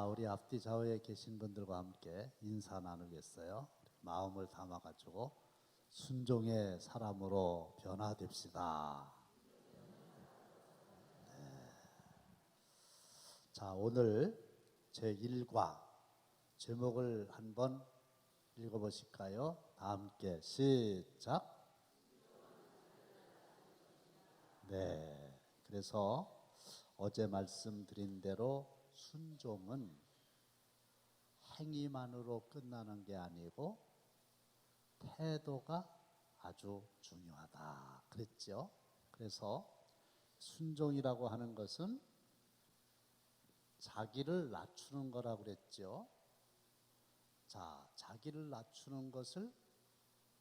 우리 앞뒤 좌우에 계신 분들과 함께 인사 나누겠어요. 마음을 담아가지고 순종의 사람으로 변화됩시다. 자, 오늘 제1과 제목을 한번 읽어보실까요? 다 함께 시작. 네, 그래서 어제 말씀드린 대로 순종은 행위만으로 끝나는 게 아니고 태도가 아주 중요하다 그랬죠. 그래서 순종이라고 하는 것은 자기를 낮추는 거라고 그랬죠. 자, 자기를 낮추는 것을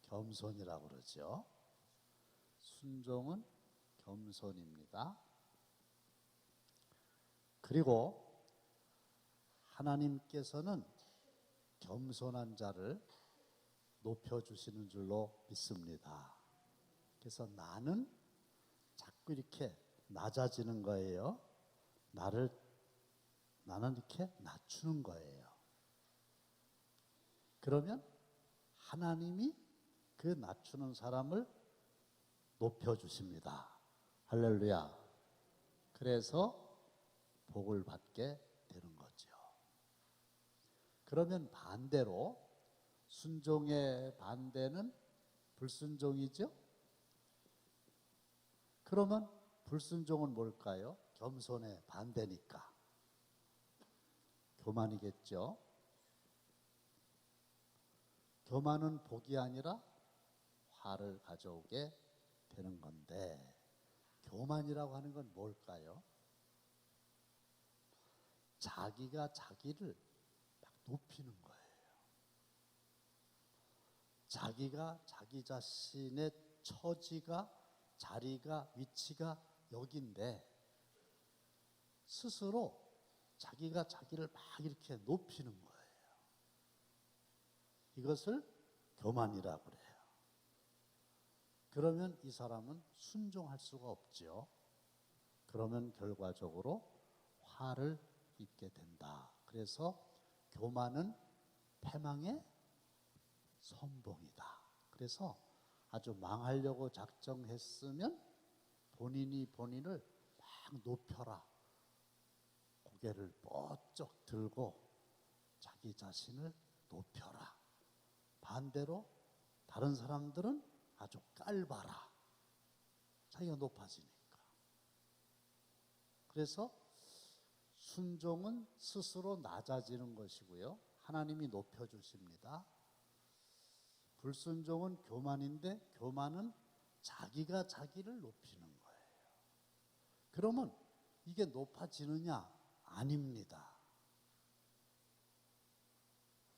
겸손이라고 그러죠. 순종은 겸손입니다. 그리고 하나님께서는 겸손한 자를 높여주시는 줄로 믿습니다. 그래서 나는 자꾸 이렇게 낮아지는 거예요. 나는 이렇게 낮추는 거예요. 그러면 하나님이 그 낮추는 사람을 높여주십니다. 할렐루야. 그래서 복을 받게 되는 거죠. 그러면 반대로 순종의 반대는 불순종이죠. 그러면 불순종은 뭘까요? 겸손의 반대니까 교만이겠죠. 교만은 복이 아니라 화를 가져오게 되는 건데, 교만이라고 하는 건 뭘까요? 자기가 자기를 막 높이는 거예요. 자기가 자기 자신의 처지가, 자리가, 위치가 여긴데 스스로 자기가 자기를 막 이렇게 높이는 거예요. 이것을 교만이라고 그래요. 그러면 이 사람은 순종할 수가 없죠. 그러면 결과적으로 화를 입게 된다. 그래서 교만은 패망의 선봉이다. 그래서 아주 망하려고 작정했으면 본인이 본인을 막 높여라. 고개를 뻗쩍 들고 자기 자신을 높여라. 반대로 다른 사람들은 아주 깔봐라. 자기가 높아지니까. 그래서 순종은 스스로 낮아지는 것이고요. 하나님이 높여주십니다. 불순종은 교만인데 교만은 자기가 자기를 높이는 거예요. 그러면 이게 높아지느냐? 아닙니다.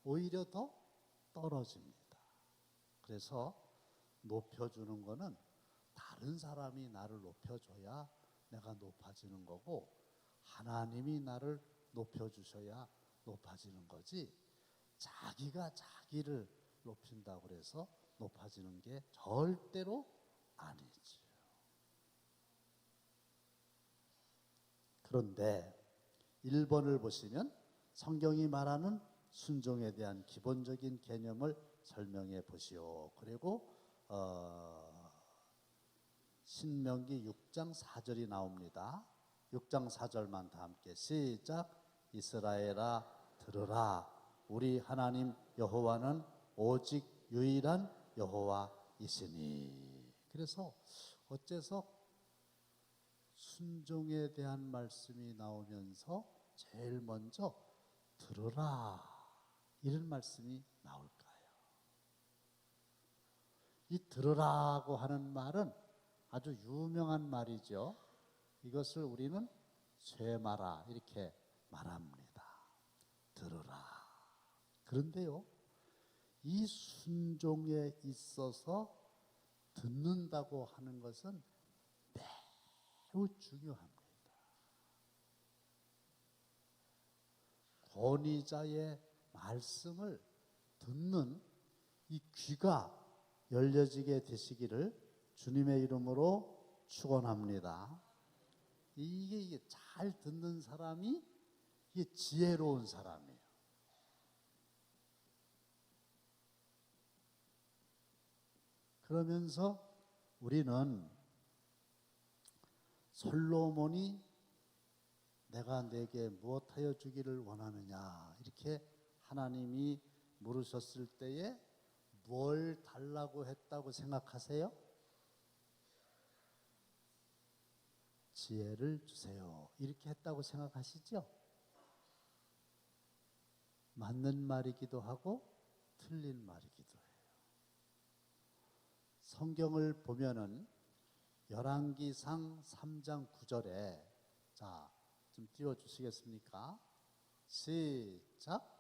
오히려 더 떨어집니다. 그래서 높여주는 거는 다른 사람이 나를 높여줘야 내가 높아지는 거고, 하나님이 나를 높여주셔야 높아지는 거지, 자기가 자기를 높인다고 해서 높아지는 게 절대로 아니죠. 그런데 1번을 보시면 성경이 말하는 순종에 대한 기본적인 개념을 설명해 보시오. 그리고 신명기 6장 4절이 나옵니다. 6장 4절만 다 함께 시작. 이스라엘아 들으라. 우리 하나님 여호와는 오직 유일한 여호와이시니. 그래서 어째서 순종에 대한 말씀이 나오면서 제일 먼저 들으라 이런 말씀이 나올까요? 이 들으라고 하는 말은 아주 유명한 말이죠. 이것을 우리는 쇠마라 이렇게 말합니다. 들으라. 그런데요, 이 순종에 있어서 듣는다고 하는 것은 매우 중요합니다. 권위자의 말씀을 듣는 이 귀가 열려지게 되시기를 주님의 이름으로 축원합니다. 이게 잘 듣는 사람이 이게 지혜로운 사람이에요. 그러면서 우리는 솔로몬이 내가 내게 무엇하여 주기를 원하느냐 이렇게 하나님이 물으셨을 때에 뭘 달라고 했다고 생각하세요? 지혜를 주세요 이렇게 했다고 생각하시죠? 맞는 말이기도 하고 틀린 말이기도 해요. 성경을 보면은 열왕기상 3장 9절에 자, 좀 띄워주시겠습니까? 시작.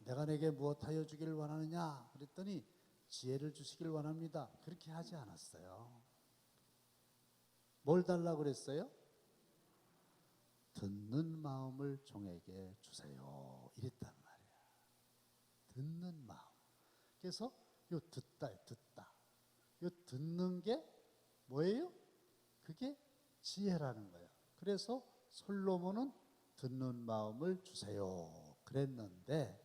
내가 내게 무엇하여 주기를 원하느냐 그랬더니 지혜를 주시길 원합니다. 그렇게 하지 않았어요. 뭘 달라고 그랬어요? 듣는 마음을 종에게 주세요 이랬단 말이야. 듣는 마음. 그래서 요 듣다 요 듣는 게 뭐예요? 그게 지혜라는 거예요. 그래서 솔로몬은 듣는 마음을 주세요 그랬는데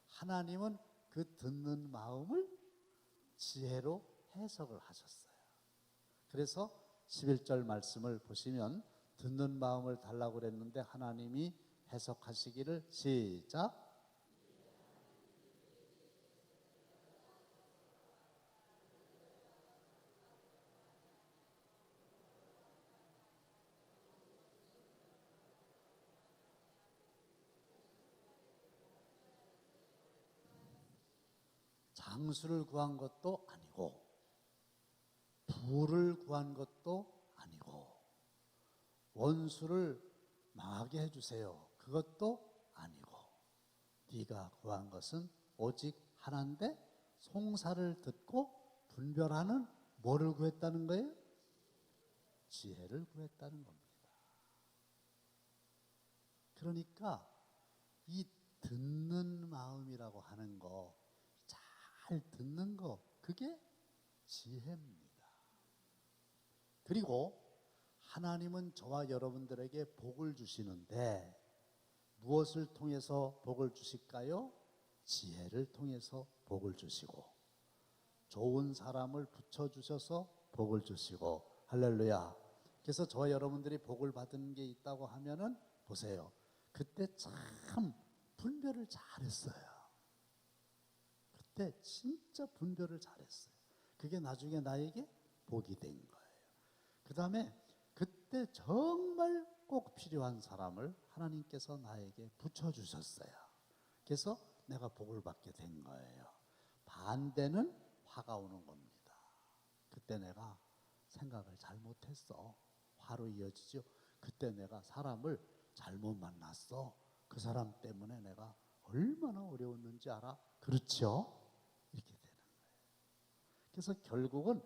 하나님은 그 듣는 마음을 지혜로 해석을 하셨어요. 그래서 11절 말씀을 보시면 듣는 마음을 달라고 그랬는데 하나님이 해석하시기를 시작. 장수를 구한 것도 아니고 부를 구한 것도 아니고 원수를 망하게 해주세요 그것도 아니고 네가 구한 것은 오직 하나인데 송사를 듣고 분별하는 뭐를 구했다는 거예요? 지혜를 구했다는 겁니다. 그러니까 이 듣는 마음이라고 하는 거 잘 듣는 거 그게 지혜입니다. 그리고 하나님은 저와 여러분들에게 복을 주시는데 무엇을 통해서 복을 주실까요? 지혜를 통해서 복을 주시고 좋은 사람을 붙여주셔서 복을 주시고 할렐루야. 그래서 저와 여러분들이 복을 받은 게 있다고 하면은 보세요. 그때 참 분별을 잘했어요. 그때 진짜 분별을 잘했어요. 그게 나중에 나에게 복이 된 거예요. 그 다음에 그때 정말 꼭 필요한 사람을 하나님께서 나에게 붙여주셨어요. 그래서 내가 복을 받게 된 거예요. 반대는 화가 오는 겁니다. 그때 내가 생각을 잘못했어. 화로 이어지죠. 그때 내가 사람을 잘못 만났어. 그 사람 때문에 내가 얼마나 어려웠는지 알아? 그렇죠? 이렇게 되는 거예요. 그래서 결국은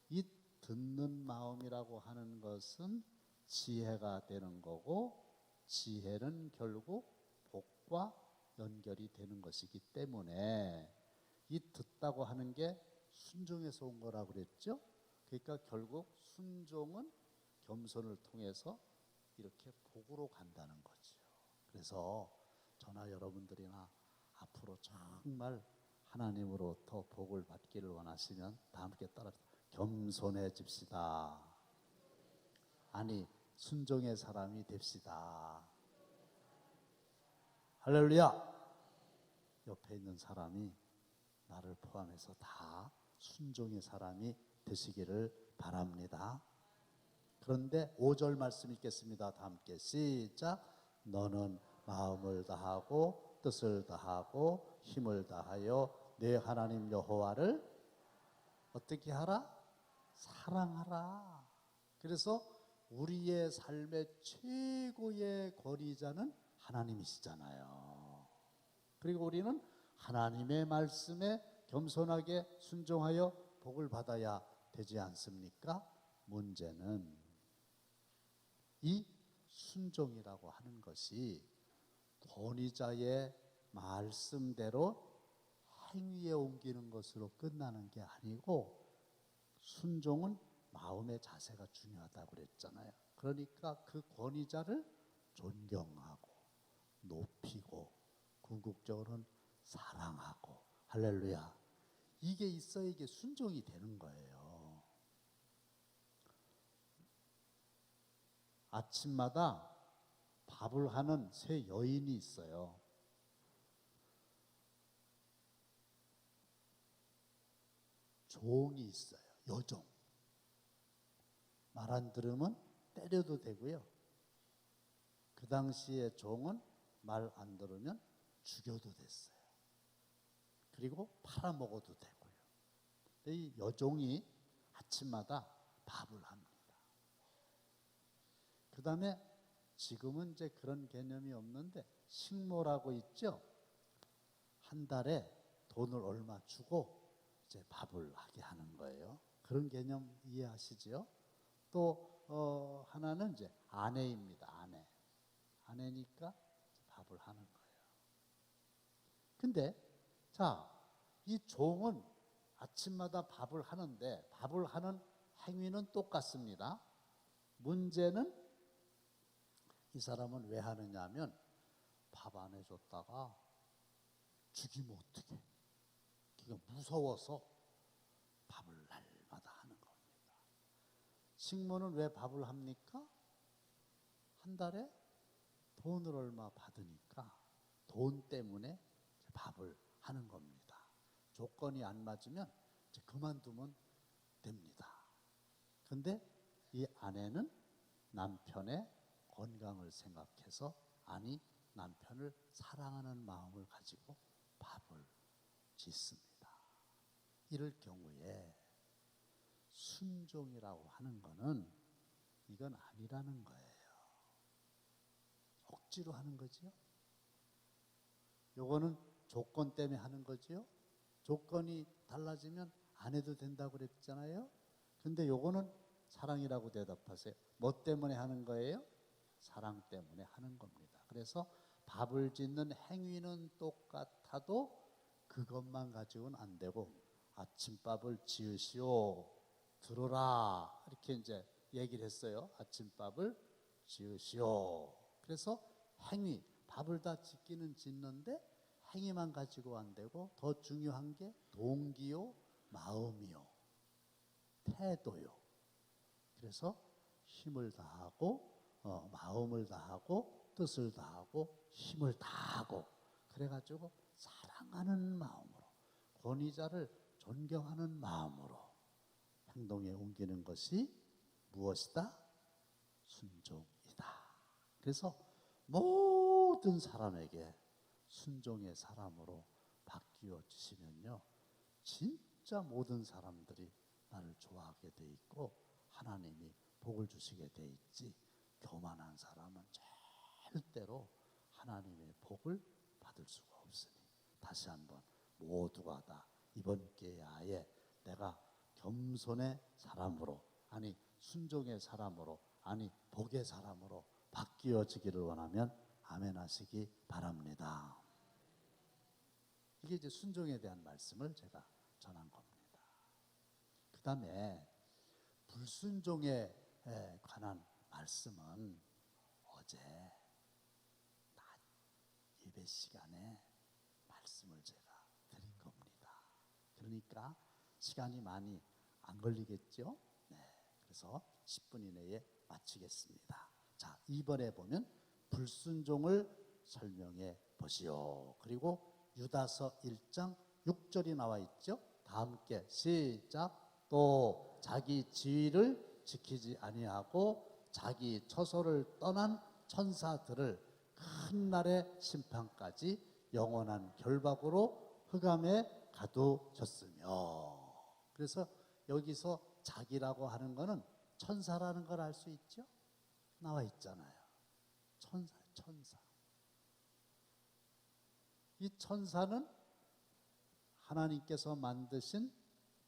이 듣는 마음이라고 하는 것은 지혜가 되는 거고 지혜는 결국 복과 연결이 되는 것이기 때문에 이 듣다고 하는 게 순종에서 온 거라고 그랬죠. 그러니까 결국 순종은 겸손을 통해서 이렇게 복으로 간다는 거죠. 그래서 저나 여러분들이나 앞으로 정말 하나님으로부터 복을 받기를 원하시면 다 함께 따라 겸손해집시다. 아니 순종의 사람이 됩시다. 할렐루야. 옆에 있는 사람이 나를 포함해서 다 순종의 사람이 되시기를 바랍니다. 그런데 5절 말씀 읽겠습니다. 다 함께 시작. 너는 마음을 다하고 뜻을 다하고 힘을 다하여 내 하나님 여호와를 어떻게 하라? 사랑하라. 그래서 우리의 삶의 최고의 권위자는 하나님이시잖아요. 그리고 우리는 하나님의 말씀에 겸손하게 순종하여 복을 받아야 되지 않습니까? 문제는 이 순종이라고 하는 것이 권위자의 말씀대로 행위에 옮기는 것으로 끝나는 게 아니고 순종은 마음의 자세가 중요하다고 그랬잖아요. 그러니까 그 권위자를 존경하고 높이고 궁극적으로는 사랑하고 할렐루야. 이게 있어야 이게 순종이 되는 거예요. 아침마다 밥을 하는 세 여인이 있어요. 종이 있어요. 여종. 말 안 들으면 때려도 되고요. 그 당시에 종은 말 안 들으면 죽여도 됐어요. 그리고 팔아먹어도 되고요. 이 여종이 아침마다 밥을 합니다. 그 다음에 지금은 이제 그런 개념이 없는데 식모라고 있죠. 한 달에 돈을 얼마 주고 이제 밥을 하게 하는 거예요. 그런 개념 이해하시죠? 또 하나는 이제 아내입니다. 아내니까 밥을 하는 거예요. 근데 자, 이 종은 아침마다 밥을 하는데 밥을 하는 행위는 똑같습니다. 문제는 이 사람은 왜 하느냐 하면 밥 안 해줬다가 죽이면 어떡해. 그러니까 무서워서 밥을 날마다 하는 겁니다. 식모는 왜 밥을 합니까? 한 달에 돈을 얼마 받으니까 돈 때문에 밥을 하는 겁니다. 조건이 안 맞으면 이제 그만두면 됩니다. 근데 이 아내는 남편의 건강을 생각해서 아니 남편을 사랑하는 마음을 가지고 밥을 짓습니다. 이럴 경우에 순종이라고 하는 거는 이건 아니라는 거예요. 억지로 하는 거지요. 요거는 조건 때문에 하는 거지요. 조건이 달라지면 안 해도 된다고 그랬잖아요. 근데 요거는 사랑이라고 대답하세요. 뭐 때문에 하는 거예요? 사랑 때문에 하는 겁니다. 그래서 밥을 짓는 행위는 똑같아도 그것만 가지고는 안 되고 아침밥을 지으시오. 들어라. 이렇게 이제 얘기를 했어요. 아침밥을 지으시오. 그래서 행위, 밥을 다 짓기는 짓는데 행위만 가지고 안 되고 더 중요한 게 동기요, 마음이요, 태도요. 그래서 힘을 다하고 마음을 다하고 뜻을 다하고 힘을 다하고 그래가지고 사랑하는 마음으로 권위자를 존경하는 마음으로 행동에 옮기는 것이 무엇이다? 순종이다. 그래서 모든 사람에게 순종의 사람으로 바뀌어 주시면요, 진짜 모든 사람들이 나를 좋아하게 돼 있고 하나님이 복을 주시게 돼 있지, 교만한 사람은 절대로 하나님의 복을 받을 수가 없으니 다시 한번 모두가 다 이번 기회에 내가 겸손의 사람으로, 아니 순종의 사람으로, 아니 복의 사람으로 바뀌어지기를 원하면 아멘 하시기 바랍니다. 이게 이제 순종에 대한 말씀을 제가 전한 겁니다. 그 다음에 불순종에 관한 말씀은 어제 낮 예배 시간에 말씀을 제가 드린 겁니다. 그러니까 시간이 많이 안 걸리겠죠? 네, 그래서 10분 이내에 마치겠습니다. 자, 2번에 보면 불순종을 설명해 보시오. 그리고 유다서 1장 6절이 나와 있죠? 다 함께 시작. 또 자기 지위를 지키지 아니하고 자기 처소를 떠난 천사들을 큰 날의 심판까지 영원한 결박으로 흑암에 가두셨으며. 그래서 여기서 자기라고 하는 거는 천사라는 걸 알 수 있죠? 나와 있잖아요. 천사. 이 천사는 하나님께서 만드신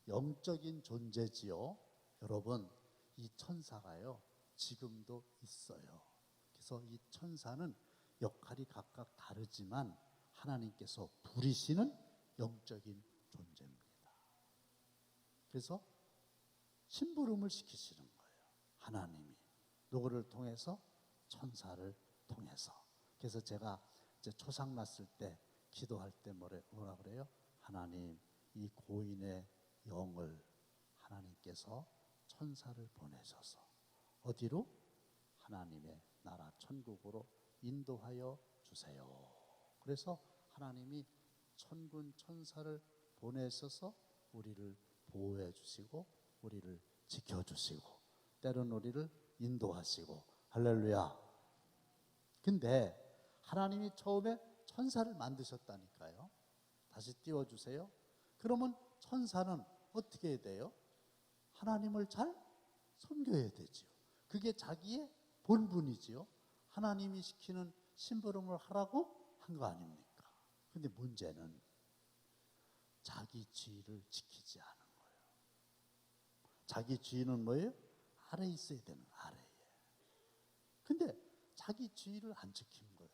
영적인 존재지요. 여러분, 이 천사가요, 지금도 있어요. 그래서 이 천사는 역할이 각각 다르지만 하나님께서 부리시는 영적인 존재입니다. 그래서 심부름을 시키시는 거예요. 하나님이 누구를 통해서? 천사를 통해서. 그래서 제가 이제 초상 났을 때 기도할 때 뭐라 그래요? 하나님, 이 고인의 영을 하나님께서 천사를 보내셔서 어디로? 하나님의 나라 천국으로 인도하여 주세요. 그래서 하나님이 천군 천사를 보내셔서 우리를 보호해 주시고 우리를 지켜주시고 때로는 우리를 인도하시고, 할렐루야. 근데 하나님이 처음에 천사를 만드셨다니까요. 다시 띄워주세요. 그러면 천사는 어떻게 해야 돼요? 하나님을 잘 섬겨야 되지요. 그게 자기의 본분이지요. 하나님이 시키는 심부름을 하라고 한 거 아닙니까? 근데 문제는 자기 지위를 지키지 않은 거예요. 자기 지위는 뭐예요? 아래에 있어야 되는, 아래에. 근데 자기 지위를 안 지키는 거예요.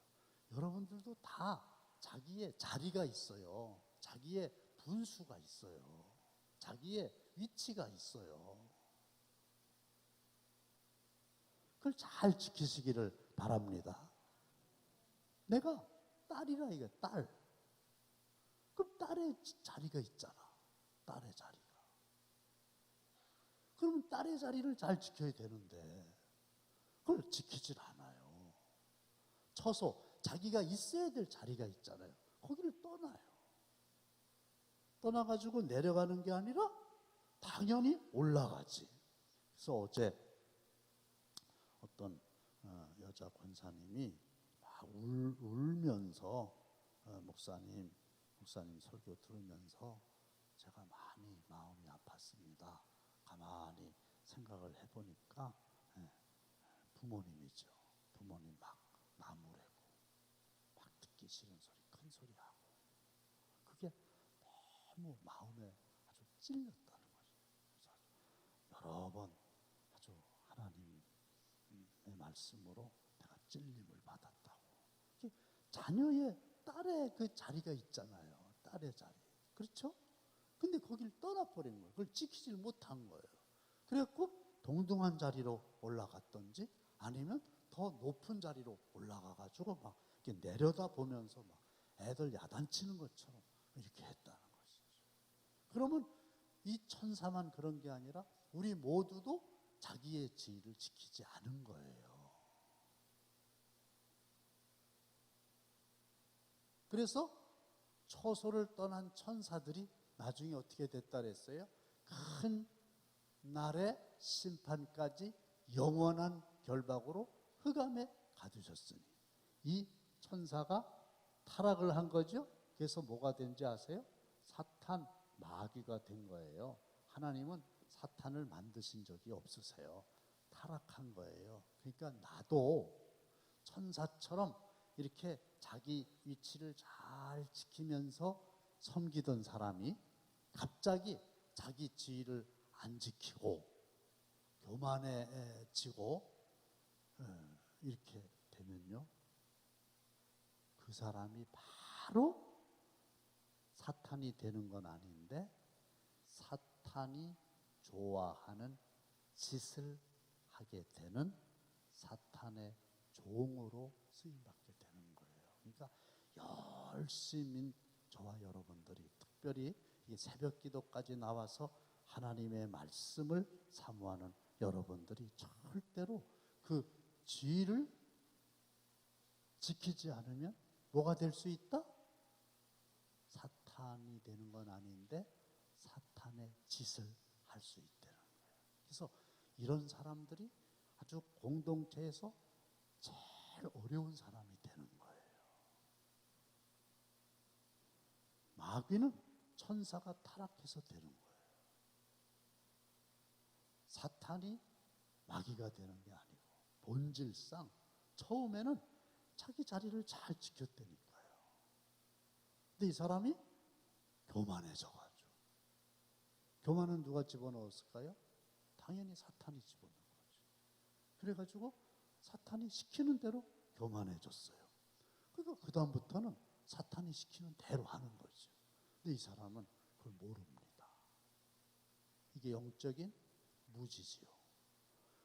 여러분들도 다 자기의 자리가 있어요. 자기의 분수가 있어요. 자기의 위치가 있어요. 그걸 잘 지키시기를 바랍니다. 내가 딸이라 이게 딸. 그럼 딸의 자리가 있잖아. 딸의 자리가. 그러면 딸의 자리를 잘 지켜야 되는데 그걸 지키질 않아요. 처소, 자기가 있어야 될 자리가 있잖아요. 거기를 떠나요. 떠나가지고 내려가는 게 아니라 당연히 올라가지. 그래서 어제 어떤 여자 권사님이 막 울면서 목사님 설교 들으면서 제가 많이 마음이 아팠습니다. 가만히 생각을 해보니까 부모님이죠. 부모님 막 나무래고 막 듣기 싫은 소리, 큰 소리 하고 그게 너무 마음에 아주 찔렸다는 거죠. 그래서 여러 번 아주 하나님의 말씀으로 내가 찔림을 받았다고. 자녀의 딸의 그 자리가 있잖아요. 딸의 자리. 그렇죠? 근데 거기를 떠나버린 거예요. 그걸 지키질 못한 거예요. 그래갖고 동등한 자리로 올라갔던지 아니면 더 높은 자리로 올라가가지고 막 이렇게 내려다보면서 막 애들 야단치는 것처럼 이렇게 했다는 것이죠. 그러면 이 천사만 그런 게 아니라 우리 모두도 자기의 지위를 지키지 않은 거예요. 그래서 초소를 떠난 천사들이 나중에 어떻게 됐다 그랬어요? 큰 날의 심판까지 영원한 결박으로 흑암에 가두셨으니 이 천사가 타락을 한 거죠. 그래서 뭐가 된지 아세요? 사탄, 마귀가 된 거예요. 하나님은 사탄을 만드신 적이 없으세요. 타락한 거예요. 그러니까 나도 천사처럼 이렇게 자기 위치를 잘 지키면서 섬기던 사람이 갑자기 자기 지위를 안 지키고 교만해지고 이렇게 되면요, 그 사람이 바로 사탄이 되는 건 아닌데 사탄이 좋아하는 짓을 하게 되는 사탄의 종으로 쓰임받게 되는 거예요. 그러니까 열심인 저와 여러분들이 특별히 이 새벽 기도까지 나와서 하나님의 말씀을 사모하는 여러분들이 절대로 그 지위를 지키지 않으면 뭐가 될 수 있다? 사탄이 되는 건 아닌데 사탄의 짓을 할 수 있다는 거예요. 그래서 이런 사람들이 아주 공동체에서 제일 어려운 사람이 되는 거예요. 마귀는 천사가 타락해서 되는 거예요. 사탄이 마귀가 되는 게 아니고 본질상 처음에는 자기 자리를 잘 지켰다니까요. 근데 이 사람이 교만해져가지고, 교만은 누가 집어넣었을까요? 당연히 사탄이 집어넣은 거죠. 그래가지고 사탄이 시키는 대로 교만해졌어요. 그러니까 그 다음부터는 사탄이 시키는 대로 하는 거죠. 근데 이 사람은 그걸 모릅니다. 이게 영적인 무지지요.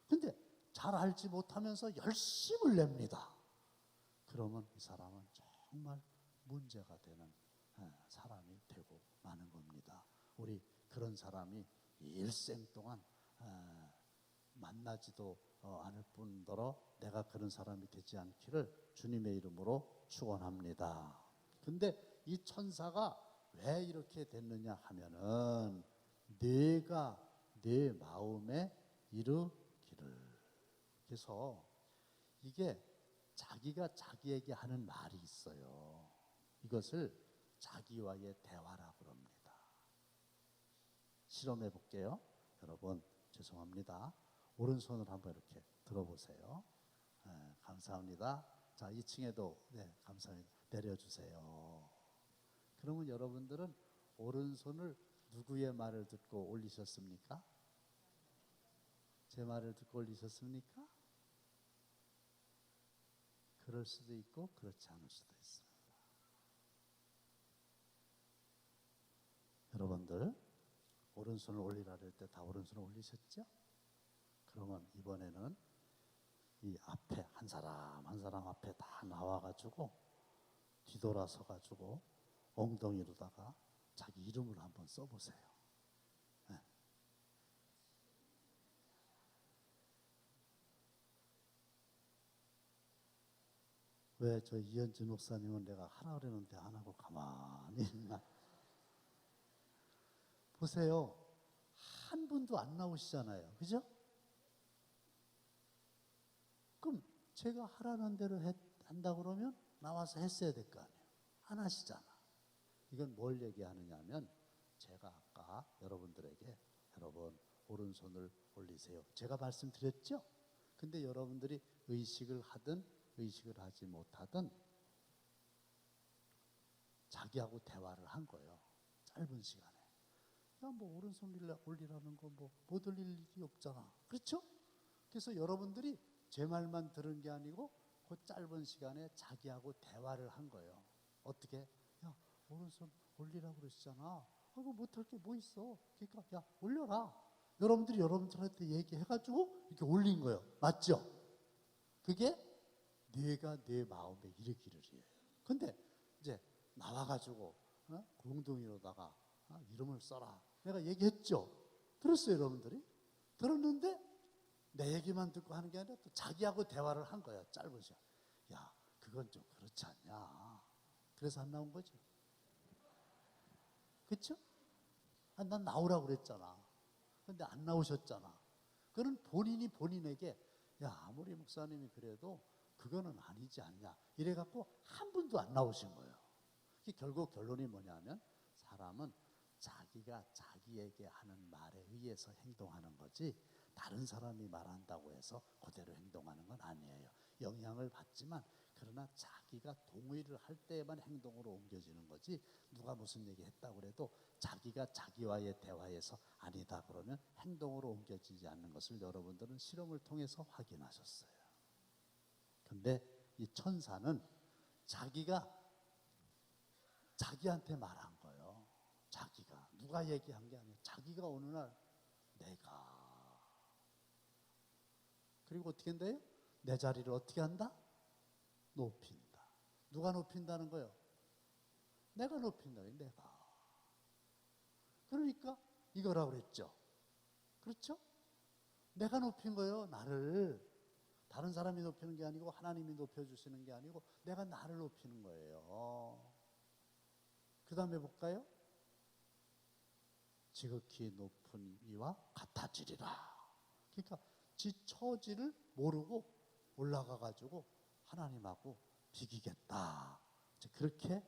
근데 잘 알지 못하면서 열심을 냅니다. 그러면 이 사람은 정말 문제가 되는 사람이 되고 마는 겁니다. 우리 그런 사람이 일생 동안 만나지도 않을 뿐더러 내가 그런 사람이 되지 않기를 주님의 이름으로 축원합니다. 근데 이 천사가 왜 이렇게 됐느냐 하면은 내가 내 마음에 이르기를. 그래서 이게 자기가 자기에게 하는 말이 있어요. 이것을 자기와의 대화라고 합니다. 실험해 볼게요. 여러분 죄송합니다. 오른손을 한번 이렇게 들어보세요. 감사합니다. 자, 2층에도 네, 감사합니다. 내려주세요. 그러면 여러분들은 오른손을 누구의 말을 듣고 올리셨습니까? 제 말을 듣고 올리셨습니까? 그럴 수도 있고 그렇지 않을 수도 있습니다. 여러분들 오른손을 올리라 할 때 다 오른손을 올리셨죠? 그러면 이번에는 이 앞에 한 사람 한 사람 앞에 다 나와가지고 뒤돌아서 가지고 엉덩이로다가 자기 이름을 한번 써보세요. 네. 왜 저 이현진 목사님은 내가 하라 그랬는데 안 하고 가만히 있나? 보세요. 한 분도 안 나오시잖아요. 그죠? 그럼 제가 하라는 대로 한다 그러면 나와서 했어야 될 거 아니에요. 안 하시잖아. 이건 뭘 얘기하느냐 하면 제가 아까 여러분들에게 여러분 오른손을 올리세요. 제가 말씀드렸죠? 근데 여러분들이 의식을 하든 의식을 하지 못하든 자기하고 대화를 한 거예요. 짧은 시간에. 야, 뭐 오른손 올리라는 거 뭐 못 올릴 일이 없잖아. 그렇죠? 그래서 여러분들이 제 말만 들은 게 아니고 그 짧은 시간에 자기하고 대화를 한 거예요. 어떻게? 야, 오른손 올리라고 그러시잖아. 그거 못할 게 뭐 있어? 그러니까 야, 올려라. 여러분들이 여러분들한테 얘기해가지고 이렇게 올린 거예요. 맞죠? 그게 내가 내 마음에 이르기를이에요. 근데 이제 나와가지고 공동이로다가 이름을 써라. 내가 얘기했죠. 들었어요, 여러분들이? 들었는데 내 얘기만 듣고 하는 게 아니라 또 자기하고 대화를 한 거야. 짧은 시간. 야, 그건 좀 그렇지 않냐. 그래서 안 나온 거죠. 그렇죠? 난 나오라고 그랬잖아. 근데 안 나오셨잖아. 그는 본인이 본인에게 야, 아무리 목사님이 그래도 그거는 아니지 않냐. 이래갖고 한 분도 안 나오신 거예요. 결국 결론이 뭐냐면 사람은 자기가 자기에게 하는 말에 의해서 행동하는 거지 다른 사람이 말한다고 해서 그대로 행동하는 건 아니에요. 영향을 받지만 그러나 자기가 동의를 할 때에만 행동으로 옮겨지는 거지 누가 무슨 얘기 했다고 그래도 자기가 자기와의 대화에서 아니다 그러면 행동으로 옮겨지지 않는 것을 여러분들은 실험을 통해서 확인하셨어요. 근데 이 천사는 자기가 자기한테 말한 거예요. 자기가 누가 얘기한 게 아니에요. 자기가 어느 날 내가 그리고 어떻게 한대요? 내 자리를 어떻게 한다? 높인다. 누가 높인다는 거예요? 내가 높인다. 내가. 그러니까 이거라고 그랬죠. 그렇죠? 내가 높인 거예요. 나를. 다른 사람이 높이는 게 아니고 하나님이 높여주시는 게 아니고 내가 나를 높이는 거예요. 그 다음에 볼까요? 지극히 높은 이와 같아지리라. 그러니까 지 처지를 모르고 올라가 가지고 하나님하고 비기겠다. 그렇게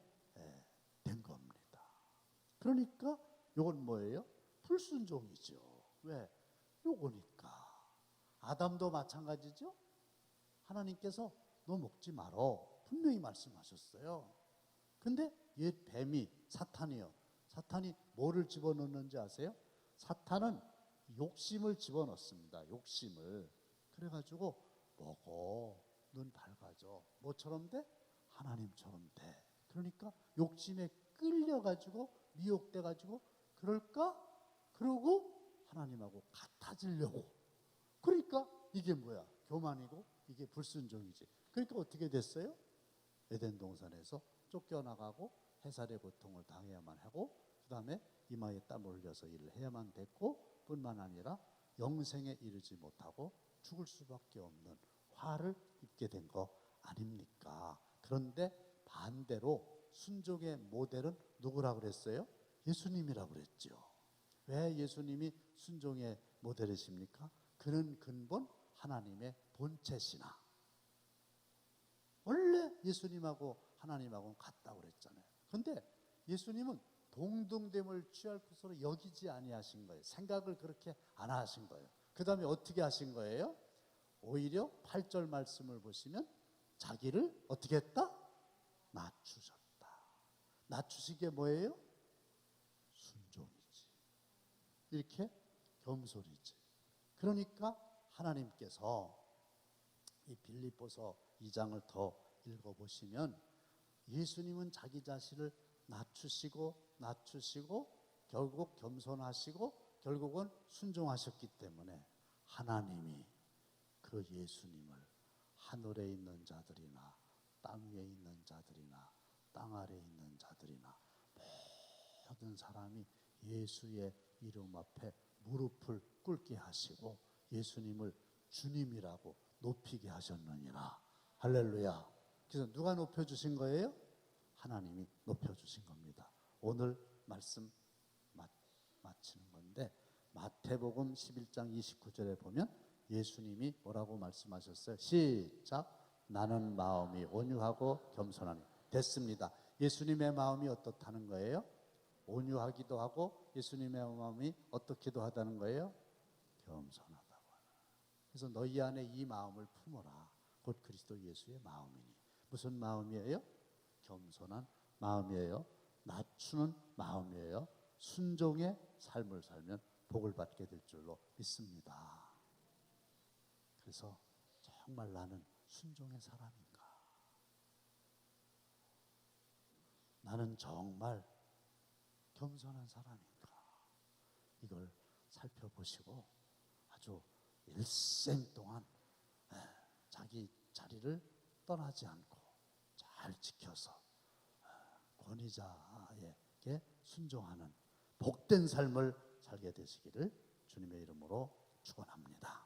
된 겁니다. 그러니까 이건 뭐예요? 불순종이죠. 왜? 요거니까. 아담도 마찬가지죠. 하나님께서 너 먹지 말어. 분명히 말씀하셨어요. 근데 얘 뱀이 사탄이요. 사탄이 뭐를 집어넣는지 아세요? 사탄은 욕심을 집어넣습니다. 욕심을. 그래가지고 먹어. 눈 밝아져. 뭐처럼 돼? 하나님처럼 돼. 그러니까 욕심에 끌려가지고 미혹돼 가지고 그럴까? 그러고 하나님하고 같아지려고. 그러니까 이게 뭐야? 교만이고 이게 불순종이지. 그러니까 어떻게 됐어요? 에덴 동산에서 쫓겨나가고 해살의 고통을 당해야만 하고 그 다음에 이마에 땀을 흘려서 일을 해야만 됐고 뿐만 아니라 영생에 이르지 못하고 죽을 수밖에 없는 화를 입게 된 거 아닙니까? 그런데 반대로 순종의 모델은 누구라고 그랬어요? 예수님이라고 그랬죠. 왜 예수님이 순종의 모델이십니까? 그는 근본 하나님의 본체시나. 원래 예수님하고 하나님하고는 같다고 그랬잖아요. 그런데 예수님은 동등됨을 취할 것으로 여기지 아니하신 거예요. 생각을 그렇게 안 하신 거예요. 그 다음에 어떻게 하신 거예요? 오히려 8절 말씀을 보시면 자기를 어떻게 했다? 낮추셨다. 낮추시게 뭐예요? 순종이지. 이렇게 겸손이지. 그러니까 하나님께서 이 빌립보서 2장을 더 읽어보시면 예수님은 자기 자신을 낮추시고 결국 겸손하시고 결국은 순종하셨기 때문에 하나님이 그 예수님을 하늘에 있는 자들이나 땅 위에 있는 자들이나 땅 아래에 있는 자들이나 모든 사람이 예수의 이름 앞에 무릎을 꿇게 하시고 예수님을 주님이라고 높이게 하셨느니라. 할렐루야. 그래서 누가 높여주신 거예요? 하나님이 높여주신 겁니다. 오늘 말씀 마치는 건데 마태복음 11장 29절에 보면 예수님이 뭐라고 말씀하셨어요? 시작. 나는 마음이 온유하고 겸손하니. 됐습니다. 예수님의 마음이 어떻다는 거예요? 온유하기도 하고 예수님의 마음이 어떻기도 하다는 거예요? 겸손하다고 하는. 그래서 너희 안에 이 마음을 품어라. 곧 그리스도 예수의 마음이니. 무슨 마음이에요? 겸손한 마음이에요. 낮추는 마음이에요. 순종의 삶을 살면 복을 받게 될 줄로 믿습니다. 그래서 정말 나는 순종의 사람인가? 나는 정말 겸손한 사람인가? 이걸 살펴보시고 아주 일생 동안 자기 자리를 떠나지 않고 잘 지켜서 권위자에게 순종하는 복된 삶을 살게 되시기를 주님의 이름으로 축원합니다.